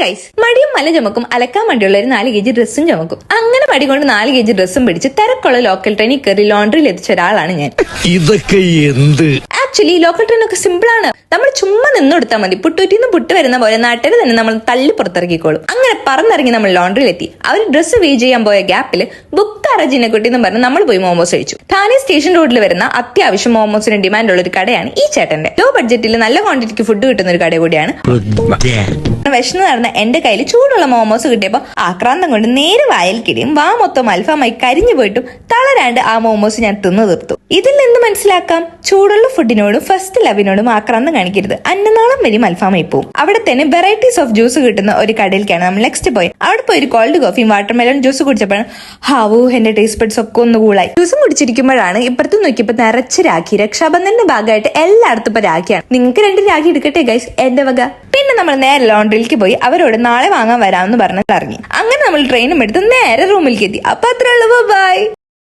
Guys, മടിയും മല ചുമക്കും, അലക്കാൻ മടിയുള്ള ഒരു 4 kg ഡ്രസ്സും ചുമക്കും. അങ്ങനെ മടി കൊണ്ട് 4 kg ഡ്രസ്സും പിടിച്ച് തിരക്കുള്ള ലോക്കൽ ട്രെയിനിൽ കയറി ലോണ്ടറിയിൽ എത്തിച്ച ഒരാളാണ് ഞാൻ. ഇതൊക്കെ എന്ത്? ആക്ച്വലി ലോക്കൽ ട്രെയിൻ ഒക്കെ സിമ്പിൾ ആണ്. നമ്മൾ ചുമ്മാ നിന്നെടുത്താൽ മതി. പുട്ടൂറ്റിന്ന് പുട്ട് വരുന്ന പോലെ നാട്ടിൽ തന്നെ നമ്മൾ തള്ളി പുറത്തിറക്കിക്കോളും. അങ്ങനെ പറന്നിറങ്ങി നമ്മൾ ലോണ്ടറിയിൽ എത്തി. അവർ ഡ്രസ്സ് വീ ചെയ്യാൻ പോയ ഗ്യാപ്പിൽ ബുക്കാറജിനെ കുട്ടി എന്ന് പറഞ്ഞ് നമ്മൾ പോയി മോമോസ് കഴിച്ചു. താനെ സ്റ്റേഷൻ റോഡിൽ വരുന്ന അത്യാവശ്യം മോമോസിന് ഡിമാൻഡ് ഉള്ള ഒരു കടയാണ് ഈ ചേട്ടന്റെ. ലോ ബഡ്ജറ്റിൽ നല്ല ക്വാണ്ടിറ്റിക്ക് ഫുഡ് കിട്ടുന്ന ഒരു കട കൂടിയാണ്. വിശന്ന് നടന്ന എന്റെ കയ്യിൽ ചൂടുള്ള മോമോസ് കിട്ടിയപ്പോ ആക്രാന്തം കൊണ്ട് നേരെ വായൽക്കിടിയും വാ മൊത്തം അൽഫാമായി കരിഞ്ഞു പോയിട്ടും തളരാണ്ട് ആ മോമോസ് ഞാൻ തിന്നു തീർത്തു. ഇതിൽ നിന്ന് മനസ്സിലാക്കാം, ചൂടുള്ള ഫുഡിനോടും ഫസ്റ്റ് ലവിനോടും ആക്രാന്തം കാണിക്കരുത്. അന്നനാളം വരും അൽഫാമായി പോവും. അവിടെ തന്നെ വെറൈറ്റീസ് ഓഫ് ജ്യൂസ് കിട്ടുന്ന ഒരു കടയിലേക്കാണ് നമ്മൾ നെക്സ്റ്റ് പോയി. അവിടെ പോയി ഒരു കോൾഡ് കോഫിയും വാട്ടർമെലൺ ജ്യൂസ് കുടിച്ചപ്പോഴാണ് ഹാവൂ എന്റെ ടേസ്റ്റ് ബഡ്സ് ഒക്കെ ഒന്ന് കൂളായി. ജ്യൂസും കുടിച്ചിരിക്കുമ്പോഴാണ് ഇപ്പുറത്ത് നോക്കിയപ്പോ നിറച്ച് രാഖി. രക്ഷാബന്ധന്റെ ഭാഗമായിട്ട് എല്ലായിടത്തും ഇപ്പൊ രാഖിയാണ്. നിങ്ങൾക്ക് 2 രാഖി എടുക്കട്ടെ ഗൈസ്, എന്റെ വക. പിന്നെ നമ്മൾ നേരെ ലോണ്ടറിയിലേക്ക് പോയി അവരോട് നാളെ വാങ്ങാൻ വരാമെന്ന് പറഞ്ഞിട്ട് ഇറങ്ങി. അങ്ങനെ നമ്മൾ ട്രെയിനും എടുത്ത് നേരെ റൂമിലേക്ക് എത്തി. അപ്പൊ അത്രേ ഉള്ളൂ, ബൈ.